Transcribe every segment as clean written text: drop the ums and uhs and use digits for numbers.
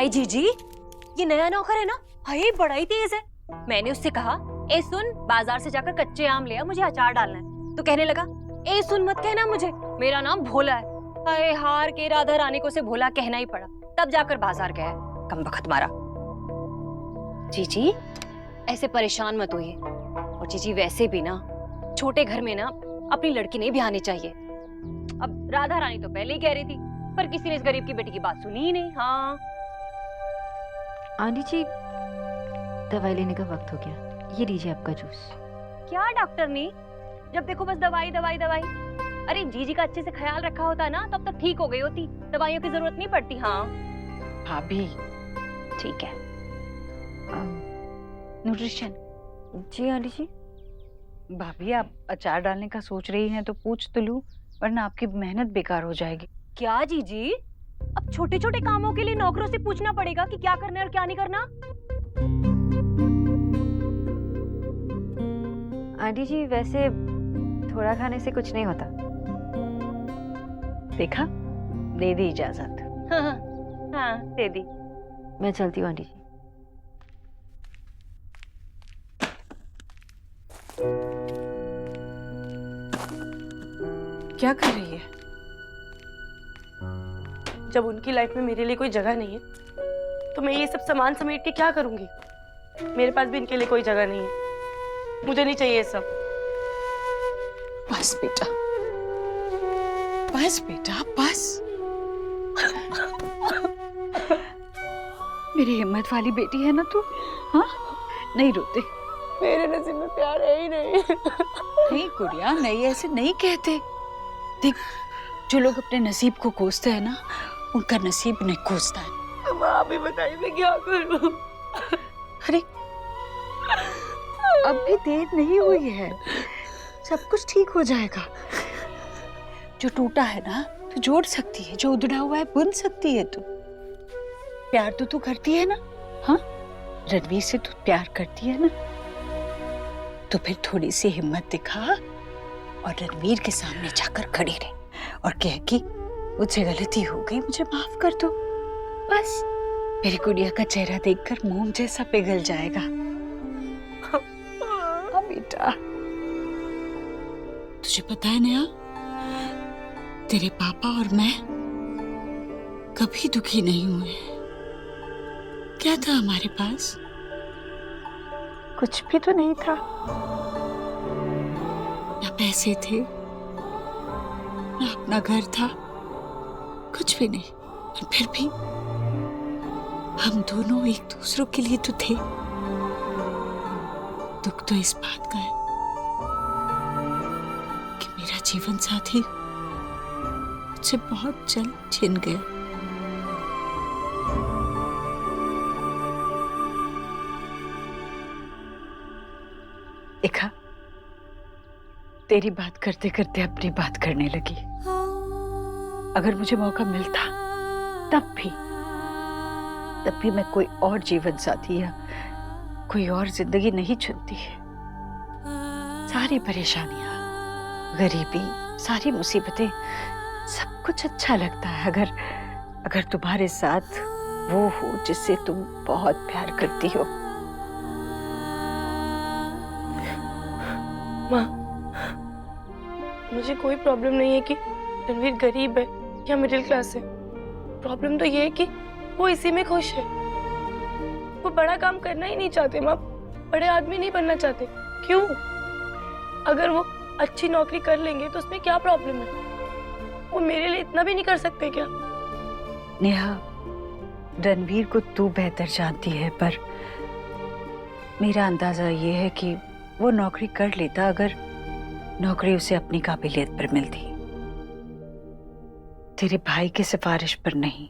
हाय जीजी, ये नया नौकर है ना, हाय बड़ा ही तेज है। मैंने उससे कहा, ए सुन, बाजार से जाकर कच्चे आम ले आ, मुझे अचार डालना है। तो कहने लगा, ए सुन मत कहना मुझे, मेरा नाम भोला है। हाय, हार के राधा रानी को से भोला कहना ही पड़ा, तब जाकर बाजार गया। कमबख्त मारा। जीजी ऐसे परेशान मत होइए। और जीजी वैसे भी ना छोटे घर में ना अपनी लड़की नहीं ब्याहनी चाहिए। अब राधा रानी तो पहले ही कह रही थी, पर किसी ने इस गरीब की बेटी की बात सुनी ही नहीं। हाँ आंटी जी, दवाई लेने का वक्त हो गया, ये लीजिए आपका जूस। क्या डॉक्टर ने जब देखो बस दवाई दवाई दवाई। अरे जीजी का अच्छे से ख्याल रखा होता ना तब तक ठीक हो गई होती, दवाइयों की जरूरत नहीं पड़ती। हाँ भाभी ठीक है। न्यूट्रिशन। जी आंटी जी। भाभी आप अचार डालने का सोच रही हैं तो पूछ तो लूं, वरना आपकी मेहनत बेकार हो जाएगी। क्या जीजी, अब छोटे छोटे कामों के लिए नौकरों से पूछना पड़ेगा कि क्या करना है और क्या नहीं करना? आंटी जी वैसे थोड़ा खाने से कुछ नहीं होता। देखा, दे दी इजाजत। हाँ, हाँ दे दी। मैं चलती हूँ आंटी जी। क्या कर रही है? जब उनकी लाइफ में मेरे लिए कोई जगह नहीं है तो मैं ये सब सामान समेट के क्या करूंगी? मेरे पास भी इनके लिए कोई जगह नहीं है, मुझे नहीं चाहिए ये सब। बस बेटा, बस बेटा, बस। मेरी हिम्मत वाली बेटी है ना तू, हाँ? नहीं रोते। मेरे नसीब में प्यार है ही नहीं। नहीं गुड़िया, नहीं, ऐसे नहीं कहते। देख, जो लोग अपने नसीब को कोसते हैं ना, उनका नसीब नहीं कोसता है। आप ही बताइए मैं क्या करूं? अरे अब भी देर नहीं हुई है, सब कुछ ठीक हो जाएगा। जो टूटा है ना तो जोड़ सकती है, जो उधड़ा हुआ है बुन सकती है। तू प्यार तो तू करती है ना? हाँ, रणवीर से तू प्यार करती है ना? तो फिर थोड़ी सी हिम्मत दिखा और रणवीर के सामने जाकर खड़ी रहे और कह कि मुझसे गलती हो गई, मुझे माफ कर दो। बस मेरी गुड़िया का चेहरा देखकर मोम जैसा पिघल जाएगा। हाँ बेटा। तुझे पता है नेहा, तेरे पापा और मैं कभी दुखी नहीं हुए। क्या था हमारे पास? कुछ भी तो नहीं था। ना पैसे थे, ना अपना घर था, कुछ भी नहीं। और फिर भी हम दोनों एक दूसरों के लिए तो थे। दुख तो इस बात का है कि मेरा जीवन साथी मुझसे बहुत जल्द छिन गया। देखा, तेरी बात करते करते अपनी बात करने लगी। अगर मुझे मौका मिलता तब भी मैं कोई और जीवन साथी या कोई और जिंदगी नहीं चुनती है। सारी परेशानियां, गरीबी, सारी मुसीबतें, सब कुछ अच्छा लगता है अगर तुम्हारे साथ वो हो जिससे तुम बहुत प्यार करती हो। माँ, मुझे कोई प्रॉब्लम नहीं है कि रणवीर गरीब है या मिडिल क्लास है। प्रॉब्लम तो ये है कि वो इसी में खुश है। वो बड़ा काम करना ही नहीं चाहते माँ, बड़े आदमी नहीं बनना चाहते। क्यों? अगर वो अच्छी नौकरी कर लेंगे तो उसमें क्या प्रॉब्लम है? वो मेरे लिए इतना भी नहीं कर सकते क्या? नेहा, रणवीर को तू बेहतर जानती है, पर मेरा अंदाजा ये है कि वो नौकरी कर लेता अगर नौकरी उसे अपनी काबिलियत पर मिलती, तेरे भाई की सिफारिश पर नहीं।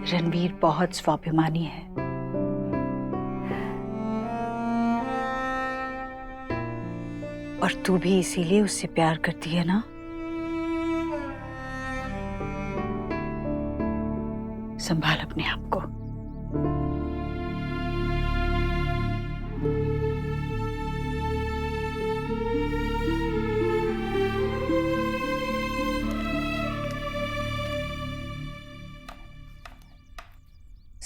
रणवीर बहुत स्वाभिमानी है। और तू भी इसीलिए उससे प्यार करती है ना? संभाल अपने आप को।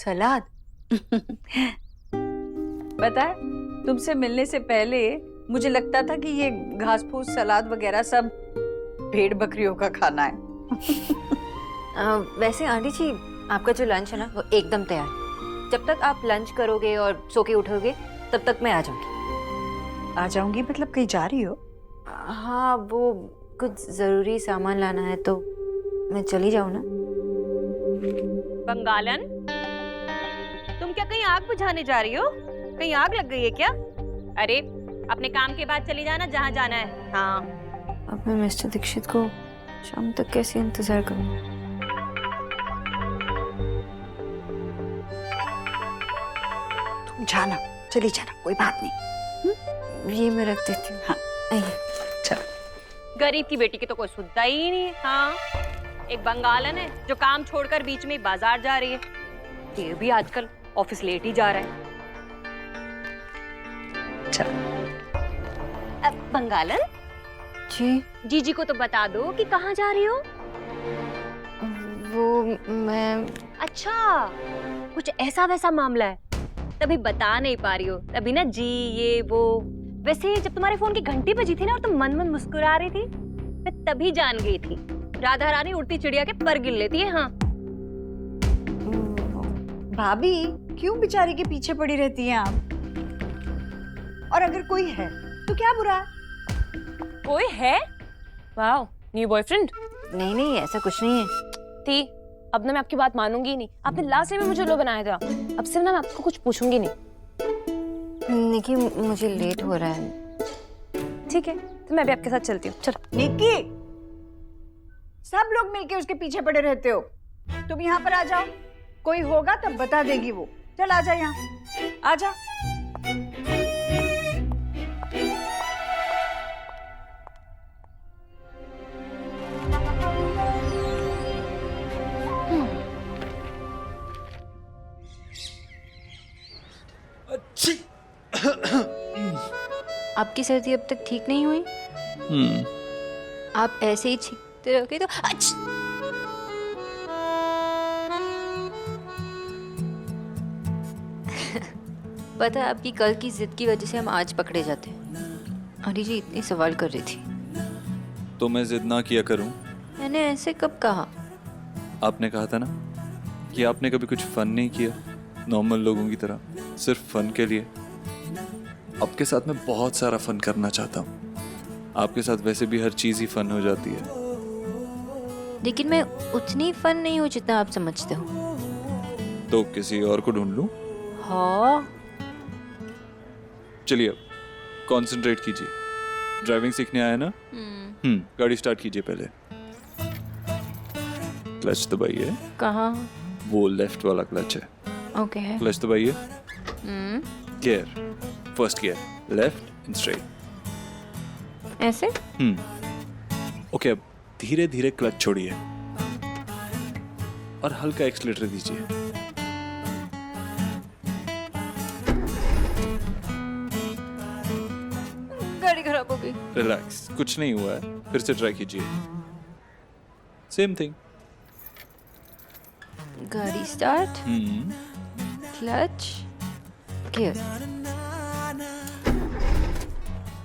सलाद। पता है, तुमसे मिलने से पहले मुझे लगता था कि ये घास फूस सलाद वगैरह सब भेड़ बकरियों का खाना है। वैसे आंटी जी, आपका जो लंच है ना वो एकदम तैयार है। जब तक आप लंच करोगे और सो के उठोगे तब तक मैं आ जाऊंगी। आ जाऊंगी मतलब कहीं जा रही हो? हाँ, वो कुछ जरूरी सामान लाना है तो मैं चली जाऊँ ना। बंगालन, तुम क्या कहीं आग बुझाने जा रही हो? कहीं आग लग गई है क्या? अरे अपने काम के बाद चली जाना जहाँ जाना है। हाँ। अब मैं मिस्टर दीक्षित को शाम तक कैसे इंतजार करूँ? तुम जाना, चली जाना, कोई बात नहीं। ये मैं रख देती हूँ। हाँ। आइए। चलो। गरीब की बेटी की तो कोई सुनता ही नहीं है। हाँ, एक बंगालन है जो काम छोड़कर बीच में बाजार जा रही है। ये भी आजकल ऑफिस लेट ही जा रहा है। अब बंगालन, जी, जीजी को तो बता दो कि कहाँ जा रही हो। वो मैं अच्छा, कुछ ऐसा वैसा मामला है तभी बता नहीं पा रही हो। तभी ना जी ये वो। वैसे जब तुम्हारे फोन की घंटी बजी थी ना और तुम मन मन मुस्कुरा रही थी, मैं तभी जान गई थी राधा रानी उड़ती चिड़िया के पर गिन लेती है। हाँ भाभी, क्यों बेचारी के पीछे पड़ी रहती हैं आप? और अगर कोई है तो क्या बुरा? कोई है? Wow, new boyfriend? नहीं नहीं, ऐसा कुछ नहीं है। थी, अब ना मैं आपकी बात मानूंगी ही नहीं। आपने लास्ट टाइम में मुझे लो बनाया था, अब सिर्फ ना मैं आपको कुछ पूछूंगी नहीं। निकी, मुझे लेट हो रहा है। ठीक है, तो मैं भी आपके साथ चलती हूँ। चलो। निक्की, सब लोग मिलके उसके पीछे पड़े रहते हो। तुम यहाँ पर आ जाओ, कोई होगा तब बता देगी वो। चल आ जा, यहाँ आ जा। आपकी सर्दी अब तक ठीक नहीं हुई? आप ऐसे ही छींकते रहोगे तो पता है, आपकी कल की जिद की वजह से हम आज पकड़े जाते हैं। आंटी जी इतनी सवाल कर रही थी। तो मैं जिद ना किया करूं? मैंने ऐसे कब कहा? आपने कहा था ना कि आपने कभी कुछ फन नहीं किया नॉर्मल लोगों की तरह, सिर्फ फन के लिए। आपके साथ मैं बहुत सारा फन करना चाहता हूँ। आपके साथ वैसे भी हर चीज ही फन हो जाती है। लेकिन मैं उतनी फन नहीं हूँ जितना आप समझते हो। तो किसी और को ढूंढ लूं? हाँ, चलिए अब कंसंट्रेट कीजिए। ड्राइविंग सीखने आया ना? गाड़ी स्टार्ट कीजिए पहले। क्लच दबाइए। कहाँ? वो लेफ्ट वाला क्लच है। ओके है। क्लच दबाइए। Gear, first gear, left and straight. ऐसे? ओके, अब धीरे धीरे क्लच छोड़िए और हल्का एक्सीलरेटर दीजिए। गाड़ी खराब हो गई। रिलैक्स, कुछ नहीं हुआ है। फिर से ट्राई कीजिए। Same thing. गाड़ी स्टार्ट, क्लच, गियर।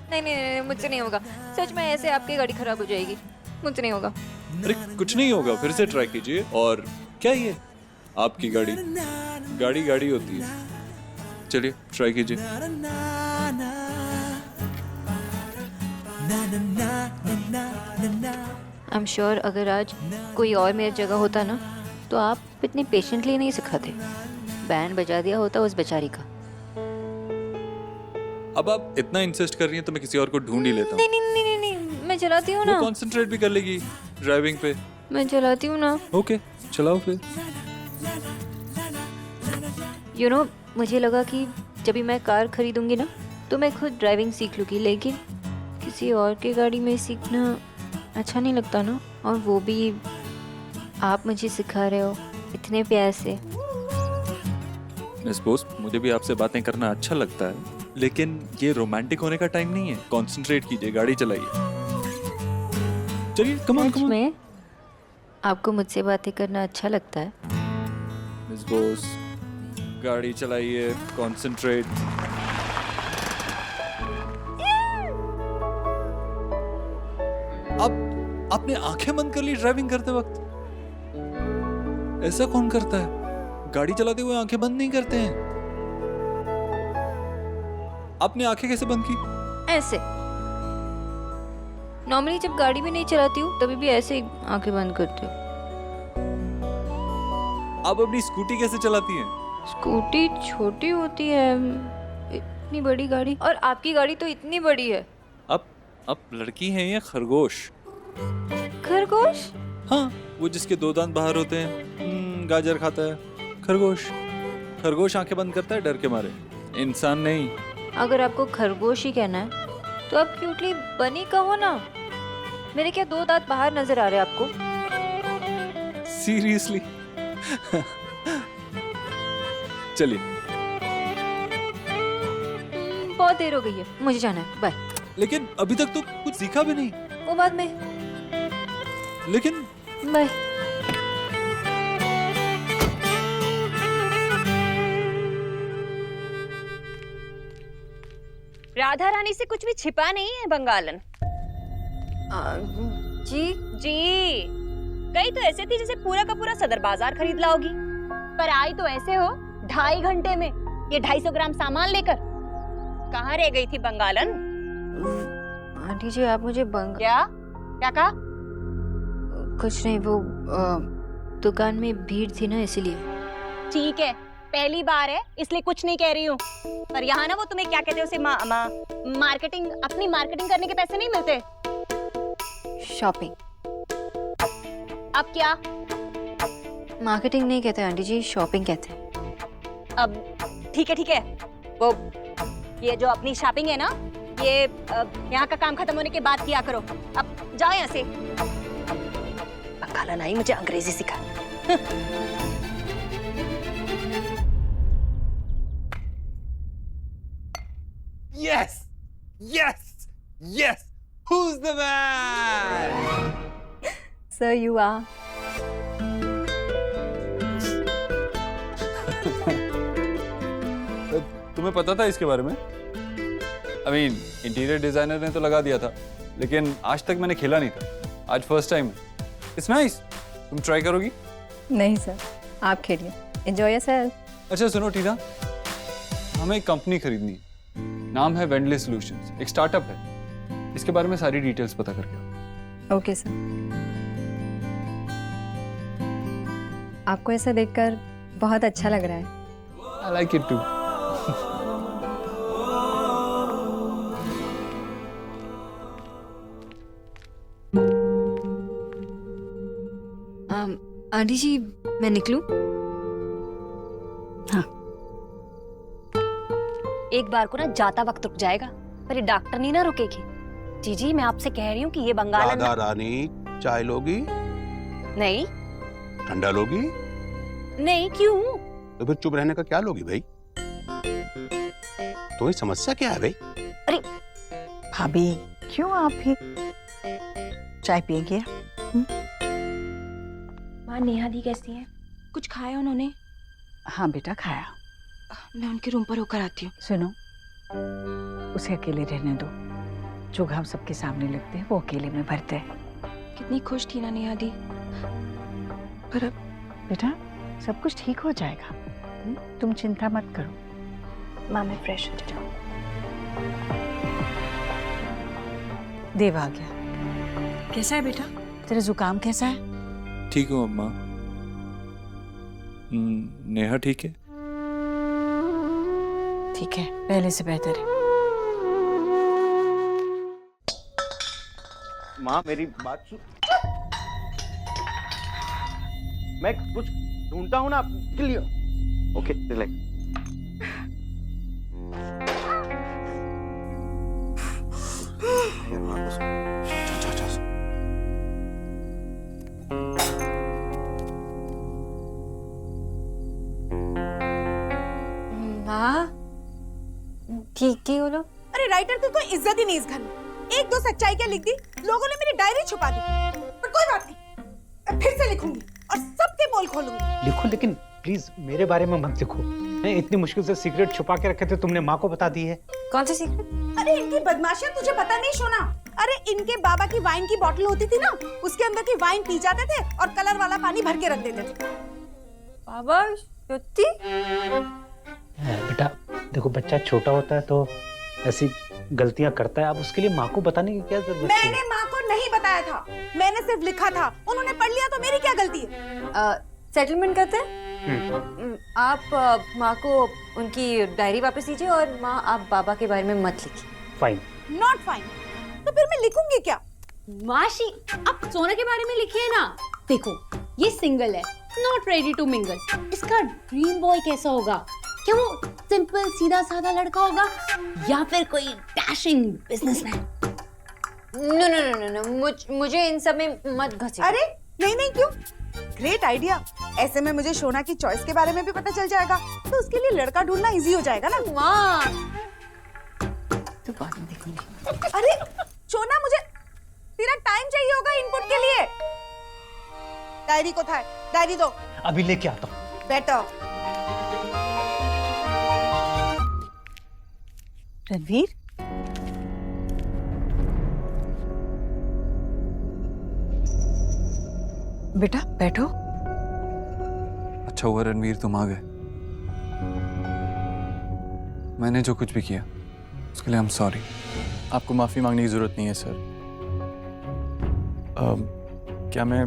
नहीं नहीं नहीं, मुझसे नहीं होगा। सच में ऐसे आपकी गाड़ी खराब हो जाएगी। मुझसे नहीं होगा। अरे कुछ नहीं होगा, फिर से ट्राई कीजिए। और क्या ये आपकी गाड़ी गाड़ी गाड़ी होती है। चलिए ट्राई कीजिए। आई एम श्योर अगर आज कोई और मेरी जगह होता ना तो आप इतनी पेशेंटली नहीं सिखाते। बैंड बजा दिया होता उस बेचारी का। अब आप इतना इंसिस्ट कर रही हैं तो मैं किसी और को ढूंढ ही लेता हूँ। नहीं नहीं नहीं नहीं नहीं, मैं चलाती हूँ ना। वो कंसंट्रेट भी कर लेगी ड्राइविंग पे। मैं चलाती हूँ ना। ओके, चलाओ फिर। यू नो, मुझे लगा कि जब भी मैं कार खरीदूंगी ना तो मैं खुद ड्राइविंग सीख लूँगी, लेकिन किसी और की गाड़ी में सीखना अच्छा नहीं लगता ना। और वो भी आप मुझे सिखा रहे हो इतने प्यार से। मिस बोस, मुझे भी आपसे बातें करना अच्छा लगता है, लेकिन ये रोमांटिक होने का टाइम नहीं है। कंसंट्रेट कीजिए, गाड़ी चलाइए। चलिए, come on such come on. में आपको मुझसे बातें करना अच्छा लगता है? मिस बोस, गाड़ी चलाइए, कॉन्सेंट्रेट। अब आपने आंखें बंद कर ली ड्राइविंग करते वक्त? ऐसा कौन करता है? गाड़ी चलाते हुए आंखें बंद नहीं करते हैं। आपने आंखें कैसे बंद की? ऐसे नॉर्मली जब गाड़ी भी नहीं चलाती हूँ तभी भी ऐसे ही आंखें बंद करती हूँ। आप अपनी स्कूटी कैसे चलाती हैं? स्कूटी छोटी होती है, इतनी बड़ी गाड़ी, और आपकी गाड़ी तो इतनी बड़ी है। आप लड़की हैं या खरगोश? खरगोश? हाँ, वो जिसके 2 दांत बाहर होते हैं, गाजर खाता है, खरगोश। खरगोश आंखें बंद करता है डर के मारे, इंसान नहीं। अगर आपको खरगोश ही कहना है तो आप क्यूटली बनी कहो ना। मेरे क्या 2 दांत बाहर नजर आ रहे हैं आपको? सीरियसली? चलिए। बहुत देर हो गई है, मुझे जाना है, बाय। लेकिन अभी तक तो कुछ सीखा भी नहीं। वो बाद में। लेकिन बाय। राधा रानी से कुछ भी छिपा नहीं है बंगालन। जी जी, गई तो ऐसे थी जैसे पूरा का पूरा सदर बाजार खरीद लाओगी, पर आई तो ऐसे हो 2.5 घंटे में ये 250 ग्राम सामान लेकर। कहाँ रह गई थी बंगालन? आंटी जी आप मुझे क्या कहा? कुछ नहीं, वो दुकान में भीड़ थी ना इसलिए। ठीक है, पहली बार है इसलिए कुछ नहीं कह रही हूँ, पर यहाँ ना वो तुम्हें क्या कहते हैं उसे, मार्केटिंग, अपनी मार्केटिंग करने के पैसे नहीं मिलते। शॉपिंग। अब क्या? मार्केटिंग नहीं कहते आंटी जी, शॉपिंग कहते हैं। अब ठीक है, वो ये जो अपनी शॉपिंग है ना, ये यहाँ का काम खत्म होने के बाद किया करो। अब जाओ यहाँ से। बंगालन आई मुझे अंग्रेजी सिखा। Yes! Who's the man? So you are. तुम्हें पता था इसके बारे में? इंटीरियर डिजाइनर ने तो लगा दिया था, लेकिन आज तक मैंने खेला नहीं था। आज फर्स्ट टाइम है। It's nice. तुम ट्राई करोगी? नहीं सर, आप खेलिए, एंजॉय योरसेल्फ। अच्छा सुनो टीना, हमें एक कंपनी खरीदनी है, नाम है वेंडले सॉल्यूशंस, एक स्टार्टअप है। इसके बारे में सारी डिटेल्स पता करके आओ। Okay sir. आपको ऐसा देखकर बहुत अच्छा लग रहा है। I like it too. Aunty ji मैं निकलूं? एक बार को ना जाता वक्त रुक जाएगा, पर ये डॉक्टर नहीं ना रुकेगी। जीजी मैं आपसे कह रही हूँ कि ये बंगालन राधा रानी चाय लोगी? नहीं ठंडा लोगी? नहीं, क्यों? तो फिर चुप रहने का क्या लोगी भाई? तो ये समस्या क्या है भाई? भाभी क्यों आप भी चाय पिएंगे? माँ नेहा दी कैसी है? कुछ खाया उन्होंने? हाँ बेटा खाया। मैं उनके रूम पर होकर आती हूँ। सुनो, उसे अकेले रहने दो। जो घाव सबके सामने लगते हैं वो अकेले में भरते हैं। कितनी खुश थी ना नेहा दी, पर अब बेटा सब कुछ ठीक हो जाएगा। तुम चिंता मत करो। माँ मैं फ्रेश हो जाऊँ। देव आ गया। कैसा है बेटा? तेरा जुकाम कैसा है? ठीक हूँ अम्मा। नेहा ठीक है? ठीक है, पहले से बेहतर है। माँ मेरी बात सुन। मैं कुछ ढूंढता हूँ ना आपके लिए। Okay relax. माँ ठीक है वो लोग? अरे राइटर तुमको इज्जत ही नहीं इस घर में। एक दो सच्चाई क्या लिख दी, लोगों ने मेरी डायरी छुपा दी, पर कोई बात नहीं, मैं फिर से लिखूंगी और सबके पोल खोलूंगी। लिखो, लेकिन प्लीज मेरे बारे में मत लिखो। नहीं, इतनी मुश्किल से सीक्रेट छुपा के रखे थे, तुमने माँ को बता दी है। कौन सी सीक्रेट? अरे इनकी बदमाशियां तुझे पता नहीं सोना। अरे इनके बाबा की वाइन की बोतल होती थी ना, उसके अंदर की वाइन पी जाते थे और कलर वाला पानी भर के रख देते थे। बाबा सच्ची? बेटा देखो, बच्चा छोटा होता है तो ऐसी गलतियां करता है, अब उसके लिए माँ को बताने की क्या जरूरत है? मैंने माँ को नहीं बताया था, मैंने सिर्फ लिखा था, उन्होंने पढ़ लिया तो मेरी क्या गलती है? सेटलमेंट करते हैं। आप माँ को उनकी डायरी वापस दीजिए और माँ आप बाबा के बारे में मत लिखिए। फाइन। Not fine. तो फिर मैं लिखूंगी क्या? माशी, आप सोना के बारे में लिखिए ना। देखो ये सिंगल है, नॉट रेडी टू मिंगल। इसका ड्रीम बॉय कैसा होगा? क्या वो सिंपल सीधा साधा लड़का होगा या फिर कोई dashing businessman? No no no no no, मुझे इन सब में मत घसीटिए। अरे नहीं नहीं, क्यों? Great idea. ऐसे में मुझे शोना की चॉइस के बारे में भी पता चल जाएगा, तो उसके लिए लड़का ढूंढना इजी हो जाएगा ना। माँ तो बाद में देखूंगी। अरे शोना, मुझे तेरा टाइम चाहिए होगा इनपुट के लिए। डायरी को था, डायरी दो। अभी लेके आता हूँ। बेटर। रणवीर, बेटा बैठो। अच्छा हुआ रणवीर तुम आ गए। मैंने जो कुछ भी किया उसके लिए आई एम सॉरी। आपको माफ़ी मांगने की ज़रूरत नहीं है सर। क्या मैं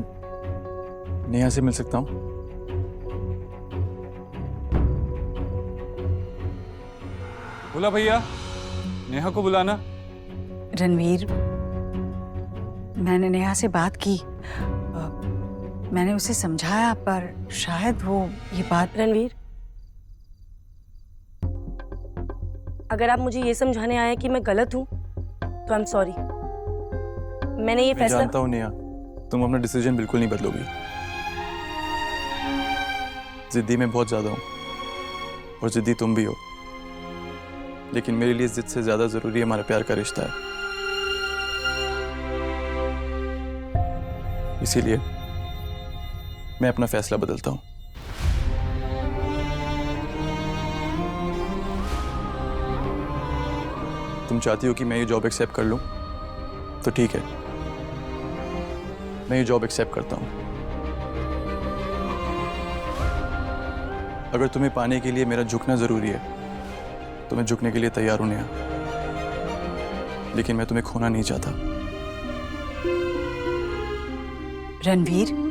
नेहा से मिल सकता हूँ? बोला भैया, नेहा को बुलाना। रणवीर, मैंने नेहा से बात की, मैंने उसे समझाया, पर शायद वो ये बात। रणवीर, अगर आप मुझे ये समझाने आए कि मैं गलत हूँ तो आई एम सॉरी। मैंने ये मैं फैसला। जानता हूँ नेहा, तुम अपना डिसीजन बिल्कुल नहीं बदलोगी। जिद्दी मैं बहुत ज़्यादा हूँ और जिद्दी तुम भी हो, लेकिन मेरे लिए जिद से ज़्यादा ज़रूरी हमारा प्यार का रिश्ता है। इसीलिए मैं अपना फैसला बदलता हूँ। तुम चाहती हो कि मैं ये जॉब एक्सेप्ट कर लूँ तो ठीक है, मैं ये जॉब एक्सेप्ट करता हूँ। अगर तुम्हें पाने के लिए मेरा झुकना ज़रूरी है तो मैं झुकने के लिए तैयार हूं नेहा, लेकिन मैं तुम्हें खोना नहीं चाहता। रणवीर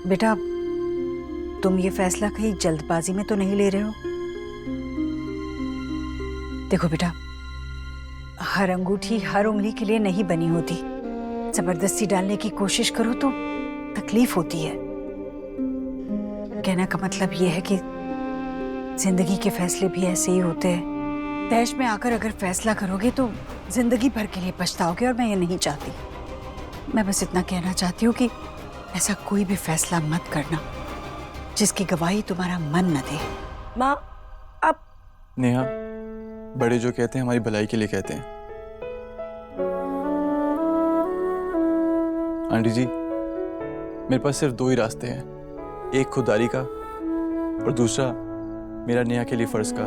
बेटा, तुम ये फैसला कहीं जल्दबाजी में तो नहीं ले रहे हो? देखो बेटा, हर अंगूठी हर उंगली के लिए नहीं बनी होती। जबरदस्ती डालने की कोशिश करो तो तकलीफ होती है। कहने का मतलब ये है कि जिंदगी के फैसले भी ऐसे ही होते हैं। तैश में आकर अगर फैसला करोगे तो जिंदगी भर के लिए पछताओगे, और मैं ये नहीं चाहती। मैं बस इतना कहना चाहती हूँ कि ऐसा कोई भी फैसला मत करना जिसकी गवाही तुम्हारा मन न दे। माँ, आप। नेहा, बड़े जो कहते हैं हमारी भलाई के लिए कहते हैं। आंटी जी, मेरे पास सिर्फ दो ही रास्ते हैं, एक खुददारी का और दूसरा मेरा नेहा के लिए फर्ज का।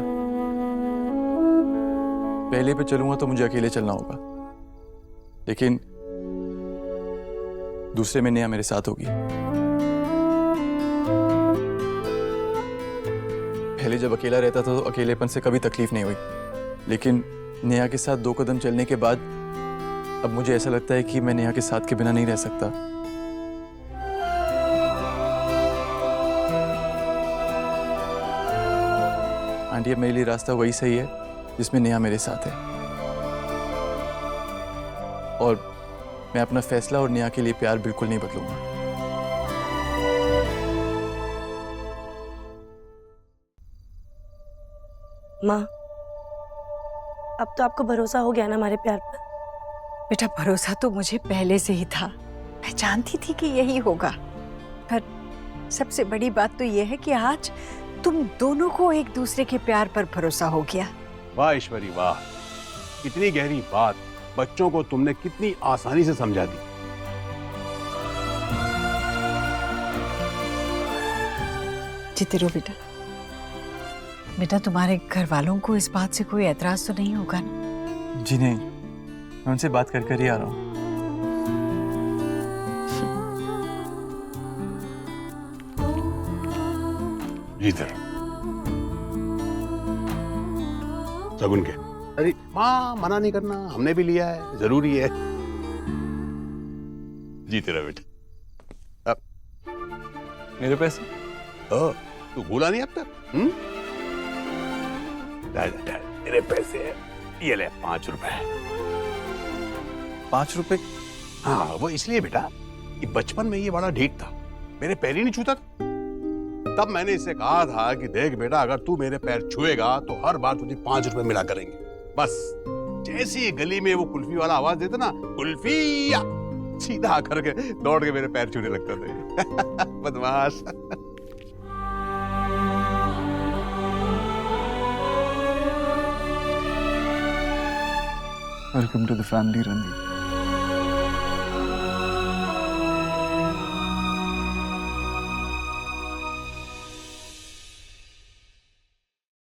पहले पे चलूंगा तो मुझे अकेले चलना होगा, लेकिन दूसरे में नेहा मेरे साथ होगी। पहले जब अकेला रहता था तो अकेलेपन से कभी तकलीफ नहीं हुई, लेकिन नेहा के साथ 2 कदम चलने के बाद अब मुझे ऐसा लगता है कि मैं नेहा के साथ के बिना नहीं रह सकता। आंटी, अब मेरे लिए रास्ता वही सही है जिसमें नेहा मेरे साथ है, और मैं अपना फैसला और नेहा के लिए प्यार बिल्कुल नहीं बदलूंगा। माँ, अब तो आपको भरोसा हो गया ना हमारे प्यार पर? बेटा, भरोसा तो मुझे पहले से ही था। मैं जानती थी कि यही होगा, पर सबसे बड़ी बात तो यह है कि आज तुम दोनों को एक दूसरे के प्यार पर भरोसा हो गया। वाह ईश्वरी वाह, कितनी गहरी बात बच्चों को तुमने कितनी आसानी से समझा दी। जीते रहो बेटा। बेटा तुम्हारे घर वालों को इस बात से कोई एतराज तो नहीं होगा ना? जी नहीं, मैं उनसे बात कर ही आ रहा हूँ। इधर शगुन के। अरे माँ मना नहीं करना, हमने भी लिया है, जरूरी है। जी तेरा बेटा। मेरे पैसे? ओ, तू भूला नहीं अब तक? मेरे पैसे हैं, ये ले 5 रुपए। 5 रुपए? हाँ वो इसलिए बेटा कि बचपन में ये बड़ा ढीठ था, मेरे पैर ही नहीं छूता था। तब मैंने इससे कहा था कि देख बेटा, अगर तू मेरे पैर छुएगा तो हर बार तुझे 5 रुपए मिला करेंगे। बस जैसे ही गली में वो कुल्फी वाला आवाज देता ना, कुल्फी, सीधा आकर के दौड़ के मेरे पैर छूने लगता थे। बदमाश। Welcome to the family Randeep.